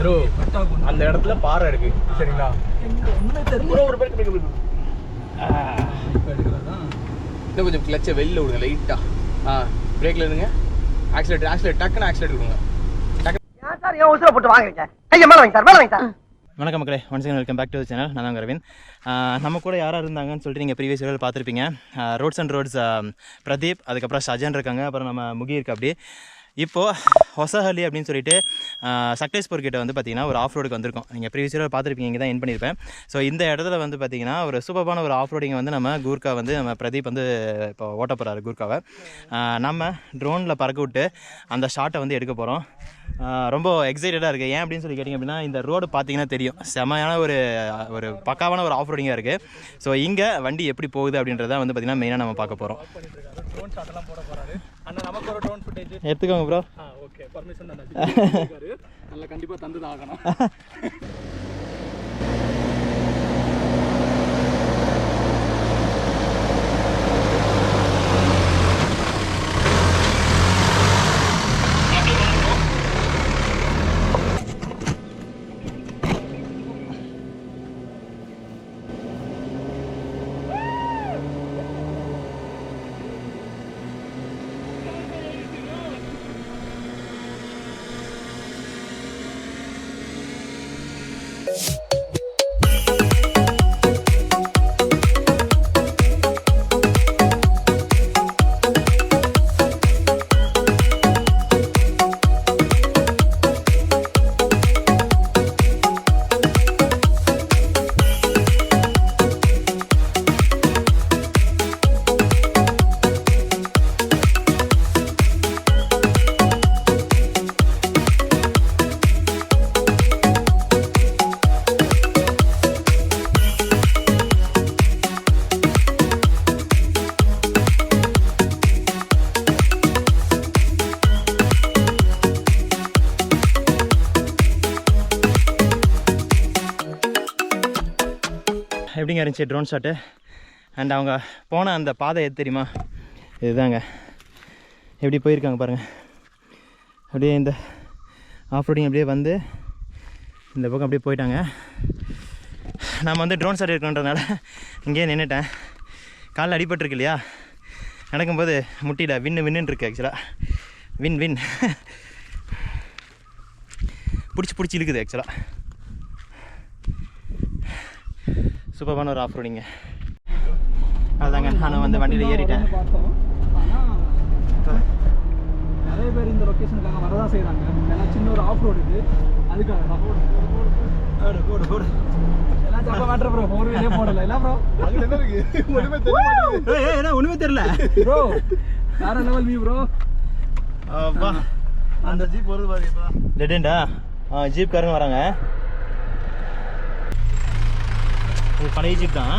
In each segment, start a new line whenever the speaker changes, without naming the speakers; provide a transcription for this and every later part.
Bro அந்த இடத்துல பாறை இருக்கு சரிங்களா? இன்னும் கொஞ்சம் கிளச்சை வெளில விடுங்க லைட்டா. பிரேக்ல இருங்க. ஆக்சிலேட்டர் டக்குன்னு ஆக்சிலேட்டர் கொடுங்க.
வணக்கம் மக்களே, once again welcome back to channel. நான் தான் அரவிந்த். நம்ம கூட யாராக இருந்தாங்கன்னு சொல்லிட்டு நீங்கள் ப்ரீவியஸ் வீடியோவில் பார்த்துருப்பீங்க. ரோட்ஸ் அண்ட் ரோட்ஸ் பிரதீப், அதுக்கப்புறம் ஷஜன் இருக்காங்க, அப்புறம் நம்ம முகி இருக்கு. அப்படி இப்போது ஹொசஹள்ளி அப்படின்னு சொல்லிட்டு சக்லேஷ்பூர் கிட்ட வந்து பார்த்திங்கன்னா ஒரு ஆஃப் ரோடுக்கு வந்திருக்கோம். நீங்கள் ப்ரீவியஸ் வீடியோவில் பார்த்துருப்பீங்க, இங்கே தான் என் பண்ணியிருப்பேன். ஸோ இந்த இடத்துல வந்து பார்த்திங்கன்னா ஒரு சூப்பரான ஒரு ஆஃப் ரோடிங் வந்து நம்ம கூர்க்கா வந்து நம்ம பிரதீப் வந்து இப்போ ஓட்ட போகிறாரு கூர்க்காவை. நம்ம ட்ரோனில் பறக்க விட்டு அந்த ஷாட்டை வந்து எடுக்க போகிறோம். ரொம்ப எக்ஸைட்டடாக இருக்குது. ஏன் அப்படின்னு சொல்லி கேட்டிங்க அப்படின்னா, இந்த ரோடு பார்த்தீங்கன்னா தெரியும், செமையான ஒரு பக்காவான ஒரு ஆஃப் ரோடிங்காக இருக்குது. ஸோ இங்கே வண்டி எப்படி போகுது அப்படின்றத வந்து பார்த்திங்கன்னா மெயினாக நம்ம பார்க்க போகிறோம்.
ட்ரோன் ஷாட்லாம் போட போகிறாரு அண்ணா. நமக்கு ஒரு ட்ரோன் ஃபுட்டேஜ்
எடுத்துக்கோங்க ப்ரோ.
ஓகே, பர்மிஷன் தான் நல்லா கண்டிப்பாக தந்து தான் ஆகணும்.
எப்படிங்க இருந்துச்சு ட்ரோன் ஷாட்டு? அண்ட் அவங்க போன அந்த பாதை எது தெரியுமா? இதுதாங்க. எப்படி போயிருக்காங்க பாருங்கள். அப்படியே இந்த ஆஃப் ரோடிங் அப்படியே வந்து இந்த பக்கம் அப்படியே போயிட்டாங்க. நம்ம வந்து ட்ரோன் ஷாட் இருக்கணுன்றதுனால இங்கேயே நின்றுட்டேன். காலில் அடிபட்டுருக்கு இல்லையா, நடக்கும்போது முட்டியில் வின்னு இருக்குது. ஆக்சுவலாக வின் பிடிச்சி இழுக்குது. ஆக்சுவலாக சூப்பரான ஒரு ஆஃப் ரோடிங்க. அதுதாங்க, நான் வந்து வண்டியில் ஏறிட்டேன்.
நிறைய பேர் இந்த லொக்கேஷனுக்காக வரதான் செய்கிறாங்க. ஏன்னா சின்ன ஒரு ஆஃப் ரோடு இது, அதுக்காக எல்லாம் ஜப்பா மாட்டுற ப்ரோ. ஒரு வேலையே போடலை இல்லை ப்ரோ.
ஒன்றுமே தெரியல
ப்ரோ. வேற லெவல் வியூ ப்ரோ.
அந்த ஜீப் வருது பாருங்க. டெட்டா ஜீப் காரங்க வராங்க. இது பழைய ஜீப் தான்.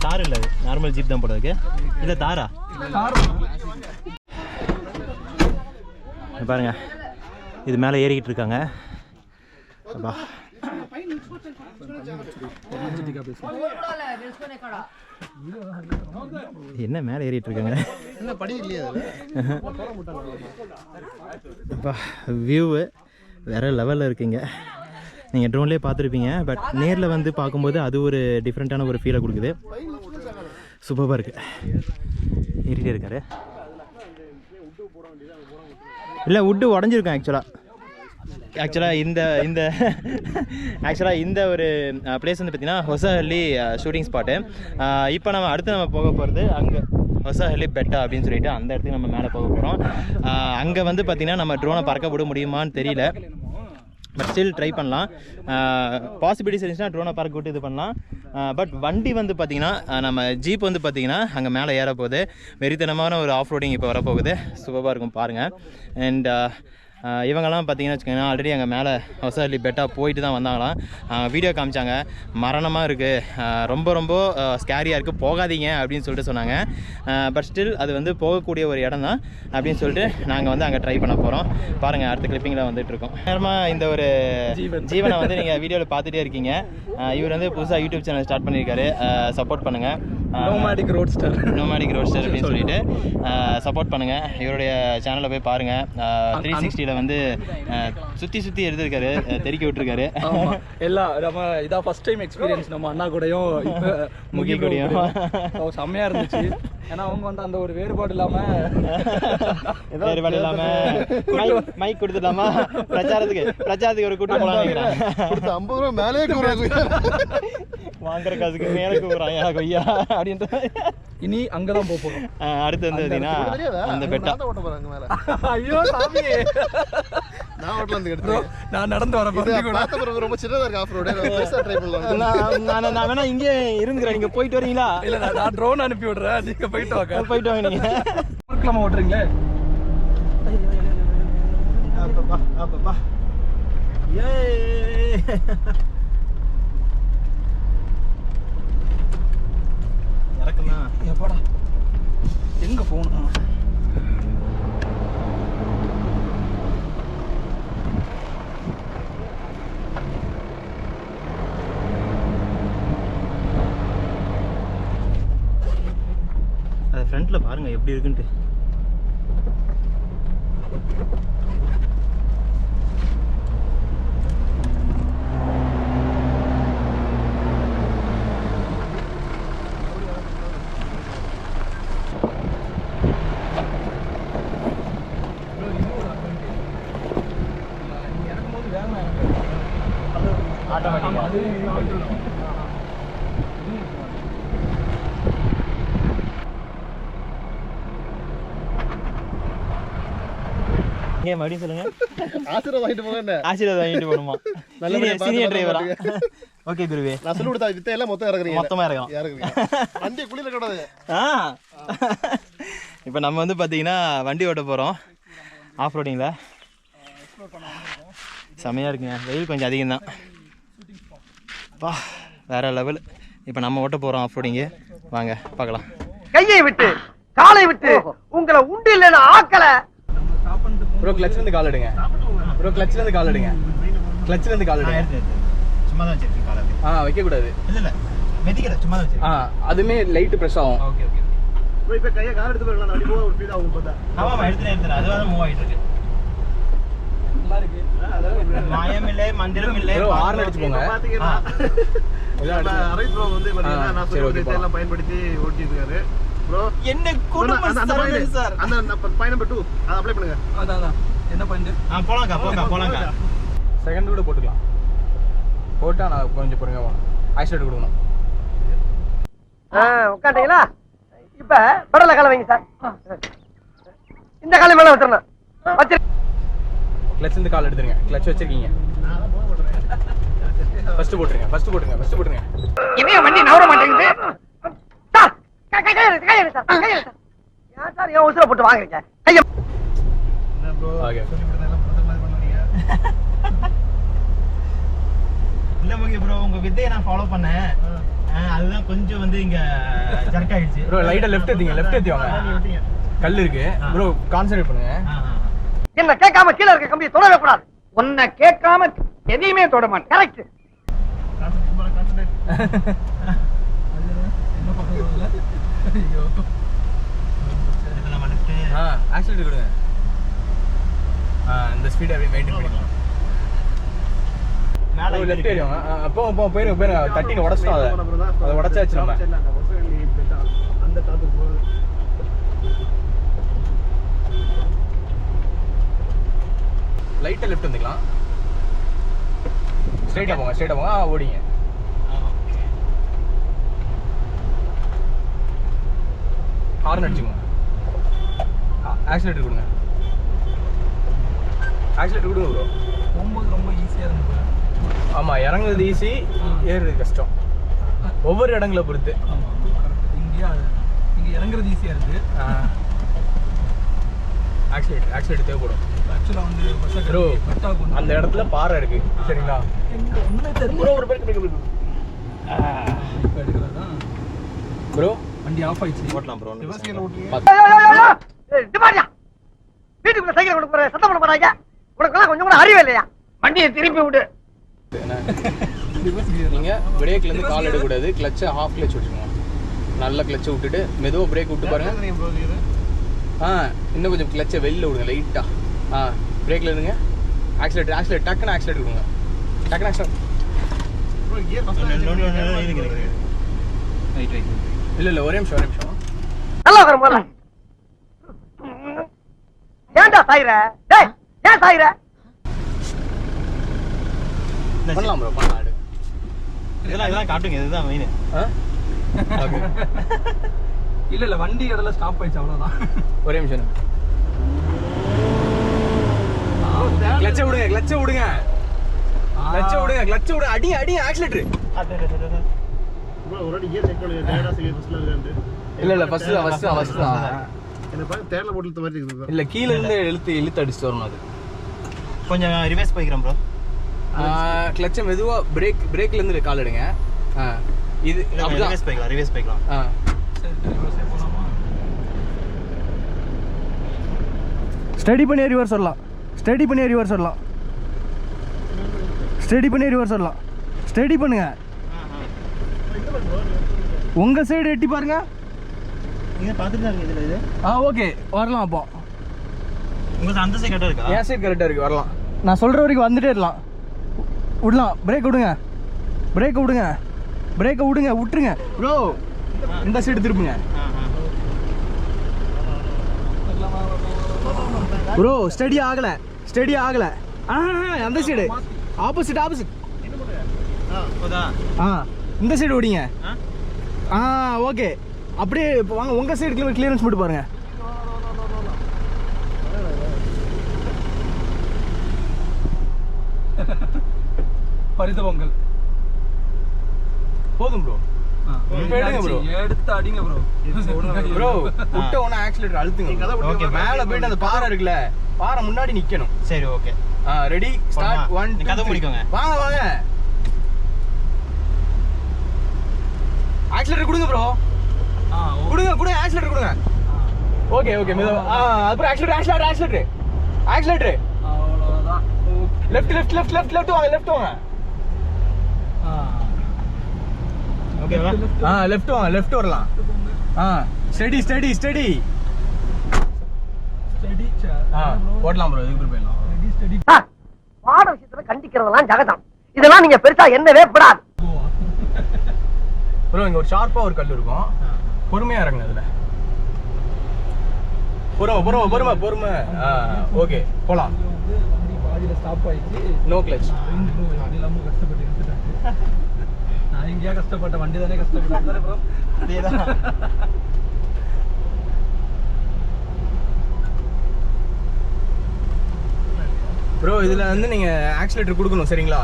தார் இல்லை, அது நார்மல் ஜீப் தான் போடுறதுக்கு. இல்லை தாரா பாருங்க. இது மேலே ஏறிக்கிட்டு இருக்காங்க. என்ன மேலே ஏறிட்டு இருக்காங்க? வியூவு வேற லெவலில் இருக்குங்க. நீங்கள் ட்ரோன்லேயே பார்த்துருப்பீங்க, பட் நேரில் வந்து பார்க்கும்போது அது ஒரு டிஃப்ரெண்ட்டான ஒரு ஃபீலை கொடுக்குது. சூப்பராக இருக்குது. ஏறிட்டே இருக்காரு. இல்லை, வுட்டு உடஞ்சிருக்கேன். ஆக்சுவலாக இந்த ஒரு பிளேஸ் வந்து பார்த்திங்கன்னா ஹொசஹள்ளி ஷூட்டிங் ஸ்பாட்டு. இப்போ நம்ம அடுத்து போக போகிறது அங்கே ஹொசஹள்ளி பெட்டா அப்படின்னு சொல்லிட்டு அந்த இடத்துக்கு நம்ம மேலே போக போகிறோம். அங்கே வந்து பார்த்திங்கன்னா நம்ம ட்ரோனை பறக்க விட முடியுமான்னு தெரியல, பட் ஸ்டில் ட்ரை பண்ணலாம். பாசிபிலிட்டிஸ் இருந்துச்சுன்னா ட்ரோனை பறக்க விட்டு இது பண்ணலாம். பட் வண்டி வந்து பார்த்திங்கன்னா நம்ம ஜீப் வந்து பார்த்திங்கன்னா அங்கே மேலே ஏற போகுது. வெறித்தனமான ஒரு ஆஃப் ரோடிங் இப்போ வரப்போகுது. சூப்பராக இருக்கும் பாருங்கள். அண்ட் இவங்கெல்லாம் பார்த்தீங்கன்னா வச்சுக்கோங்கன்னா ஆல்ரெடி அங்கே மேலே ஹொசஹள்ளி பெட்டா போயிட்டு தான் வந்தாங்களாம். வீடியோ காமிச்சாங்க. மரணமாக இருக்குது, ரொம்ப ஸ்கேரியாக இருக்குது, போகாதீங்க அப்படின்னு சொல்லிட்டு சொன்னாங்க. பட் ஸ்டில் அது வந்து போகக்கூடிய ஒரு இடம் தான் அப்படின்னு சொல்லிட்டு நாங்கள் வந்து அங்கே ட்ரை பண்ண போகிறோம். பாருங்கள், அடுத்த கிளிப்பிங்கில் வந்துட்டுருக்கோம். நேரமாக இந்த ஒரு ஜீவனை வந்து நீங்கள் வீடியோவில் பார்த்துட்டே இருக்கீங்க. இவர் வந்து புதுசாக யூடியூப் சேனல் ஸ்டார்ட் பண்ணியிருக்காரு. சப்போர்ட் பண்ணுங்கள்.
நோமாடிக் ரோட்ஸ்டர்
அப்படின்னு சொல்லிட்டு சப்போர்ட் பண்ணுங்கள். இவருடைய சேனலை போய் பாருங்கள். 360ல் வந்து சுற்றி எடுத்துருக்காரு, தெறிக்க விட்டுருக்காரு.
எல்லாம் நம்ம இதான் ஃபர்ஸ்ட் டைம் எக்ஸ்பீரியன்ஸ் நம்ம அண்ணா கூடயும் முகி கூடயும். செம்மையாக இருந்துச்சு. ஏன்னா அவங்க வந்து அந்த ஒரு வேறுபாடு இல்லாமல்
மைக் கொடுத்துட்டாமா பிரச்சாரத்துக்கு ஒரு கூட்டம் போலாம் நினைக்கிறேன்.
50 ரூபா மேலே
வாங்குற காசுக்கு மேலே கூப்பிட்றாங்க கொய்யா அப்படின்ற.
இனி அங்கதான் போறோம்.
அடுத்து வந்து பார்த்தீங்கன்னா அந்த பெட்டா.
ஐயோ சாமி,
நான் ஓட்டல இருந்து எடுத்தேன்.
நான் நடந்து வரேன்.
ரொம்ப சின்னதா இருக்கு ஆஃப் ரோடு. ட்ரை பண்ணலாம்.
நான் வேணா இங்கே இருந்துக்கிறேன், நீங்க போயிட்டு வரீங்களா?
இல்ல நான் ட்ரோன் அனுப்பி விடுறேன், நீங்க போயிட்டு வாங்க நீங்க. பார்க்கலாமா ஓட்டுறீங்களே?
அப்பப்பா
இறக்கலாம்.
எப்படா எங்க போகணும்?
அது ஃப்ரண்ட்ல பாருங்க எப்படி இருக்குன்ட்டு. இங்கே மறுபடியும் சொல்லுங்க.
ஆசீர்வாதம் வாங்கிட்டு போங்க.
ஆசீர்வாதம் வாங்கிட்டு போகணுமா? சீனியர் டிரைவரா? ஓகே குருவே.
நான் சொல்லி கொடுத்தா வித்த எல்லாம் மொத்தம் இறக்குறீங்க.
மொத்தமா இறக்குறோம்.
வண்டி குளிர கூடாது.
இப்போ நம்ம வந்து பார்த்தீங்கன்னா வண்டி ஓட்ட போகிறோம் ஆஃப் ரோடிங்கில். செமையாக இருக்குங்க. வெயில் கொஞ்சம் அதிகம் தான். வா வேற லெவல். இப்போ நம்ம ஓட்ட போகிறோம் ஆஃப் ரோடிங்கு. வாங்க பார்க்கலாம்.
கையை விட்டு காலை விட்டு உங்களை உண்டு இல்லைன்னு ஆக்கல.
ப்ரோ கிளச்ல இருந்து கால் எடுங்க. ப்ரோ கிளச்ல இருந்து கால் எடுங்க. கிளச்ல இருந்து கால் எடுங்க.
சும்மா தான் வச்சிருக்கீங்க காலை.
வைக்க கூடாது.
இல்ல மெதிக்கல, சும்மா தான் வச்சிருக்கீங்க.
அதுமே லைட் பிரஸ் ஆகும்.
Okay okay.
ப்ரோ இப்போ கையை கால் எடுத்து போறலாம். வண்டி போக ஒரு ஃபீல் ஆகும் பார்த்தா.
ஆமா எடுத்துறேன். அதுவாக மூவ் ஆயிட்டு இருக்கு.
நல்லா இருக்கு.
மாயம் இல்லை, மந்திரம் இல்லை.
ப்ரோ ஹார்ன் அடிச்சு போங்க.
பாத்தீங்கன்னா அரைஸ் ப்ரோ வந்து பாத்தீங்கன்னா நான் சொல்லி எல்லாம் பயன்படுத்தி ஓட்டிட்டு இருக்காரு. ப்ரோ
என்ன குடும்ப சர்வீஸ் சார்.
அந்த பாயிண்ட் நம்பர் 2 அத அப்ளை பண்ணுங்க.
அதான் என்ன பாயிண்ட்?
போலாங்க.
செகண்ட் கூட போட்டுக்கலாம். போட்டா நான் கொஞ்சம் பொறுங்க ஆக்சிலேட்டர் கொடுக்கணும்.
உட்காந்தீங்களா? இப்ப பெடல கால வைங்க சார். இந்த காலை மேல வச்சிரணும். வச்சு
கிளட்ச் இருந்து கால் எடுத்துருங்க. கிளட்ச் வச்சிருக்கீங்க. ஃபர்ஸ்ட் போட்டுருங்க.
இவன் வண்டி நவர மாட்டேங்குது சார். கை எடுங்க சார். ஏன் சார் ஏன் உசுர போட்டு வாங்குறீங்க? கைய
என்ன ப்ரோ சொல்லி கொடுத்தா எல்லாம் பிரதர் மாதிரி பண்ணுவீங்க.
இல்ல ஓகே ப்ரோ, உங்க வித்தையை நான் ஃபாலோ பண்ணேன். அதுதான் கொஞ்சம் வந்து இங்க ஜர்க் ஆயிடுச்சு.
ப்ரோ லைட்டா லெஃப்ட் ஏத்தி வாங்க. கல் இருக்கு ப்ரோ, கான்சென்ட்ரேட் பண்ணுங்க.
என்ன கேட்காம கீழ இருக்க கம்பியை தொடவே கூடாது. உன்னை கேட்காம எதையுமே தொட மாட்டேன். கரெக்ட்.
என்ன பண்றீங்க? ஐயோ.
நம்ம லெஃப்ட்
ஆக்சிலேட்டர் கொடுங்க. இந்த ஸ்பீட் அப்படியே மெயின்டைன் பண்ணிக்கலாம். மேல லெஃப்ட் ஏறிவாங்க. அப்போ போயிரு தட்டின உடைச்சிட்டோம். அதை உடைச்சாச்சு நம்ம.
அந்த டாபிக் போகுது.
லைட்டா லெஃப்ட் வந்துக்கலாம். ஸ்ட்ரைட்டா போங்க. ஓடிங்க. ஹார்ன் அடிச்சுக்கோங்க. ஆக்சிலேட்டர் கொடுங்க. ப்ரோ. போகும்போது ரொம்ப ஈஸியாக இருந்தது. ஆமாம், இறங்குறது ஈஸி, ஏறுறது கஷ்டம். ஒவ்வொரு இடங்களை பொறுத்து. இங்கே இறங்குறது ஈஸியாக இருக்குது. ஆக்சிலேட்டர் தேவைப்படும். ஆக்சுவலாக வந்து ப்ரோ அந்த இடத்துல பாறை இருக்கு, சரிங்களா? ப்ரோ வண்டி ஆஃப் ஆயிடுச்சு.
ஓட்டலாம் ப்ரோ.
வீட்டுக்குள்ள சைக்கிள் கொண்டு போற சத்தம் பண்ண போறாங்க. உனக்கு கொஞ்சம் கூட அறிவே இல்லையா? வண்டியை திருப்பி விடு.
நீங்க பிரேக்ல இருந்து கால் எடுக்க கூடாது. கிளட்சை ஹாஃப் கிளட்ச் வச்சுக்கோங்க. நல்லா கிளச்சை விட்டுட்டு மெதுவாக பிரேக் விட்டு பாருங்க. இன்னும் கொஞ்சம் கிளச்சை வெளில விடுங்க லைட்டாக. பிரேக்கில் இருங்க. ஆக்சிலேட்டர் டக்குன்னு ஆக்சிலேட்டர் கொடுங்க. டக்குன்னு ஆக்சிலேட்டர். இல்லை ஒரே நிமிஷம்.
நல்லா வரும் போல. ஏன்டா சாயிர? டேய் ஏன் சாயிர?
பண்ணலாம் ப்ரோ, பண்ணலாம்.
இதெல்லாம் காட்டுங்க, இதுதான் மெயின்.
இல்ல வண்டி இடத்துல ஸ்டாப் ஆயிடுச்சு, அவ்வளவுதான். ஒரே நிமிஷம். கிளட்சை விடுங்க. அடி ஆக்சிலேட்டர்.
ஒரு அடி கியர் செக் பண்ணுங்க. டயரா சீரியஸ் ஃபர்ஸ்ட்ல இருந்து.
இல்ல ஃபர்ஸ்ட் தான்.
என்ன பாருங்க தேர்ல போட்டுல மாதிரி இருக்குது.
இல்ல கீழ இருந்து இழுத்து அடிச்சு வரணும். அது
கொஞ்சம் ரிவர்ஸ் போய்க்கிறோம் ப்ரோ.
கிளட்சை மெதுவா பிரேக்ல இருந்து கால் எடுங்க. இது
ரிவர்ஸ் போய்க்கலாம்.
ஸ்டடி பண்ணி ரிவர்ஸ் வரலாம். ஸ்டடி பண்ணுங்க. உங்க சைடு எட்டி பாருங்க.
நீங்க பாத்துட்டு தான் இருக்கீங்க இதுல.
ஓகே வரலாம். அப்போ
உங்க அந்த சைடு கரெக்டா இருக்கா?
என் சைடு கரெக்டா இருக்கு, வரலாம். நான் சொல்ற வரைக்கும் வந்துட்டே இருக்கலாம். விடலாம். பிரேக் விடுங்க. விட்டுருங்க ப்ரோ. இந்த சைடு திருப்புங்க ப்ரோ. ஸ்டடி ஆகல. அந்த சைடு ஆப்போசிட். இந்த சைடு ஓடிங்க. ஓகே. அப்படியே வாங்க. உங்க சைடு கிளியரன்ஸ் மட்டும் பாருங்க. பரிதவங்கள் போதும் ப்ரோ. எடுத்து அடிங்க ப்ரோ. விட்ட உடனே ஆக்சிலேட்டர் அழுத்துங்க. ஓகே. மேல போயிட்டு அந்த பாறை இருக்குல்ல, பாறை முன்னாடி நிக்கணும்.
சரி ஓகே.
Ready start. 1 2 கதை முடிக்கோங்க. வாங்க. ஆக்சிலேட்டர் கொடுங்க ப்ரோ. கொடுங்க ஆக்சிலேட்டர் கொடுங்க. ஓகே மெதுவா. அப்புறம் ஆக்சிலேட்டர். அவ்வளவுதான். லெஃப்ட் வாங்க. ஓகேவா? லெஃப்ட் வரலாம். ஸ்டடி. ஓடலாம் ப்ரோ. இதுக்கு போயிடலாம்.
பாட விஷயத்துல கண்டிக்கிறதெல்லாம் ஜகதம். இதெல்லாம் நீங்க பெருசா என்னவே படாது
ப்ரோ. இங்க ஒரு ஷார்ப்பா ஒரு கல் இருக்கும். பொறுமையா இறங்குங்க அதுல. பொறுமை. ஓகே போலாம். பாதியில ஸ்டாப் ஆயிடுச்சு. No clutch. கஷ்டப்பட்டு எடுத்துட்டாங்க. நான் எங்கேயா கஷ்டப்பட்ட வண்டி தானே கஷ்டப்பட்டேன் ப்ரோ. அதேதான் ப்ரோ. இதுல வந்து நீங்க ஆக்சிலேட்டர் கொடுக்கணும், சரிங்களா?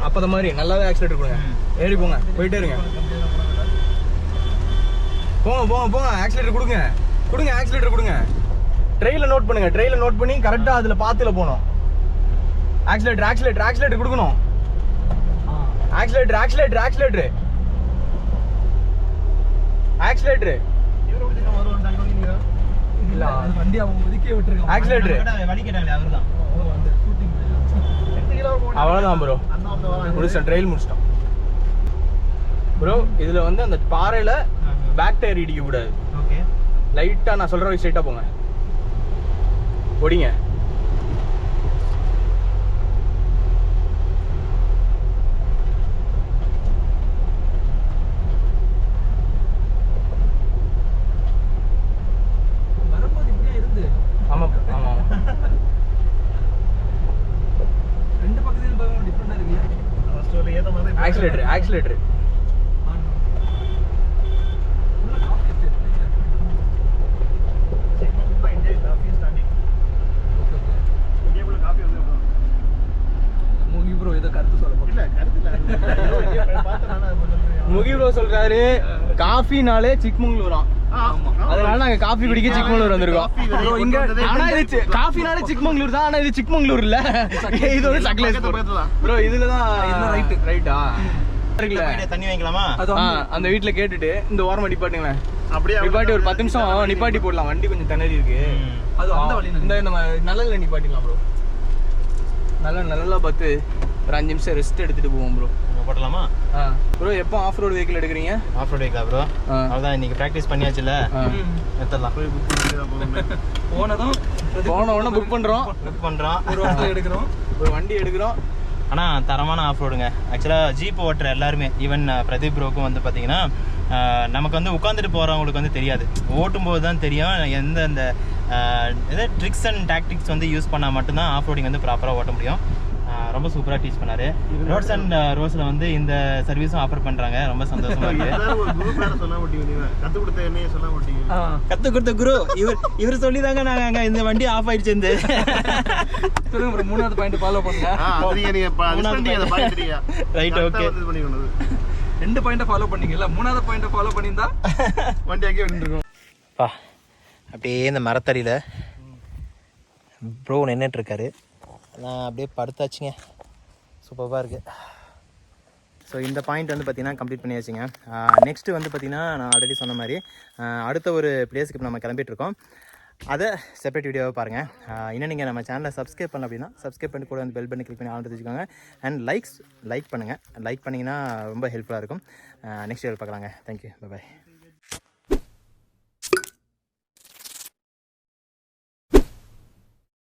அப்பத மாதிரி நல்லாவே ஆக்சிலேட்டர் கொடுங்க. ஏறி போங்க, போயிட்டே இருங்க. போங்க. ஆக்சிலேட்டர் கொடுங்க. ட்ரெயில நோட் பண்ணி கரெக்டா அதுல பாத்துல போணும். ஆக்சிலேட்டர் கொடுக்கணும். ஆக்சிலேட்டர். இல்ல வண்டி அவங்க ஒதுக்கி விட்டுருக்காங்க. ஆக்சிலேட்டர் வழி கேட்டாங்களே அவர்தான். அவ்வளவுதான் ப்ரோ. முடிச்சிட்டோம். ட்ரெயில் முடிச்சிட்டோம் ப்ரோ. இதுல வந்து அந்த பாறையில பேக் டயர் இடிக்க கூடாது. ஓகே. லைட்டா நான் சொல்ற வரைக்கும் ஸ்ட்ரைட்டா போங்க. ஓடிங்க. வரும்போது இப்படியே இருந்து. ஆமா. ரெண்டு பக்கத்துல பாருங்க, டிஃபரெண்டா இருக்கு. ஃபர்ஸ்ட் ஏத்த மாதிரி ஆக்சிலேட்டர். முகி ப்ரோ சொல்றாரு காஃபினாலே சிக்மங்களூராம். அதனால நாங்க காஃபி குடிக்க சிக்மங்களூர் வந்திருக்கோம். ஆனா இது காஃபினாலே சிக்மங்களூர் தான். ஆனா இது சிக்மங்களூர் இல்ல, இது ஒரு சக்லேஷ்பூர் ப்ரோ. இதுலதான் ரைட்டா இருக்குல்ல.
தண்ணி வாங்கிக்கலாமா?
அந்த வீட்டுல கேட்டுட்டு இந்த ஓரமா நிப்பாட்டுங்களேன். நிப்பாட்டி ஒரு 10 நிமிஷம் நிப்பாட்டி போடலாம். வண்டி கொஞ்சம் திணறி இருக்கு. இந்த நம்ம நல்ல நிப்பாட்டிக்கலாம் ப்ரோ. நல்லா பார்த்து ஒரு 5 நிமிஷம் ரெஸ்ட் எடுத்துட்டு போவோம் ப்ரோ.
போடலாமா?
ப்ரோ எப்போ ஆஃப் ரோடு வெஹிக்கிள் எடுக்கிறீங்க?
ஆஃப் ரோடு வைக்கலாம் ப்ரோ. அவ்வளோதான், இன்னைக்கு ப்ராக்டிஸ் பண்ணியாச்சுல, எடுத்துடலாம்.
போன உடனே புக் பண்ணுறோம் ஒரு வண்டி எடுக்கிறோம்.
ஆனால் தரமான ஆஃப் ரோடுங்க. ஆக்சுவலாக ஜீப் ஓட்டுற எல்லாருமே, ஈவன் பிரதீப் ப்ரோக்கும் வந்து பார்த்தீங்கன்னா நமக்கு வந்து உட்காந்துட்டு போகிறவங்களுக்கு வந்து தெரியாது, ஓட்டும்போது தான் தெரியும் எந்த அந்த ட்ரிக்ஸ் அண்ட் டாக்டிக்ஸ் வந்து யூஸ் பண்ணால் மட்டும்தான் ஆஃப் ரோடிங் வந்து ப்ராப்பராக ஓட்ட முடியும். ரொம்ப சூப்பராக டீச் பண்ணாரு. ரோட்ஸ் அண்ட் ரோஸில் வந்து இந்த சர்வீஸும் ஆஃபர் பண்ணுறாங்க. ரொம்ப சந்தோஷமா இருக்கு. கற்றுக் கொடுத்த குரு இவர் சொல்லி தாங்க நாங்கள் அங்கே இந்த வண்டி ஆஃப் ஆயிடுச்சு. இந்த
மூணாவது பாயிண்ட் ஃபாலோ பண்ணுங்க.
Right, okay.
2 பாயிண்ட் ஃபாலோ பண்ணீங்கல்ல, 3வது பாயிண்ட் ஃபாலோ பண்ணியிருந்தா
வண்டி அங்கே விட்டுருக்கோம்.
அப்படியே இந்த மரத்தடியில் ப்ரோ நின்றுட்டு இருக்காரு. நான் அப்படியே படுத்தாச்சுங்க. சூப்பராக இருக்குது. ஸோ இந்த பாயிண்ட் வந்து பார்த்திங்கன்னா கம்ப்ளீட் பண்ணியாச்சுங்க. நெக்ஸ்ட்டு வந்து பார்த்திங்கன்னா நான் ஆல்ரெடி சொன்ன மாதிரி அடுத்த ஒரு பிளேஸுக்கு இப்போ நம்ம கிளம்பிட்டுருக்கோம். அதை செப்பரேட் வீடியோவை பாருங்கள். இன்னும் நீங்கள் நம்ம சேனலை சப்ஸ்கிரைப் பண்ணல அப்படின்னா சப்ஸ்கிரைப் பண்ணி கூட வந்து பெல் பண்ணி கிளிக் பண்ணி ஆன் வச்சுக்கோங்க. அண்ட் லைக் பண்ணுங்கள். லைக் பண்ணிங்கன்னா ரொம்ப ஹெல்ப்ஃபுல்லாக இருக்கும். நெக்ஸ்ட் வீடியோ பார்க்கலாங்க. Thank you, by.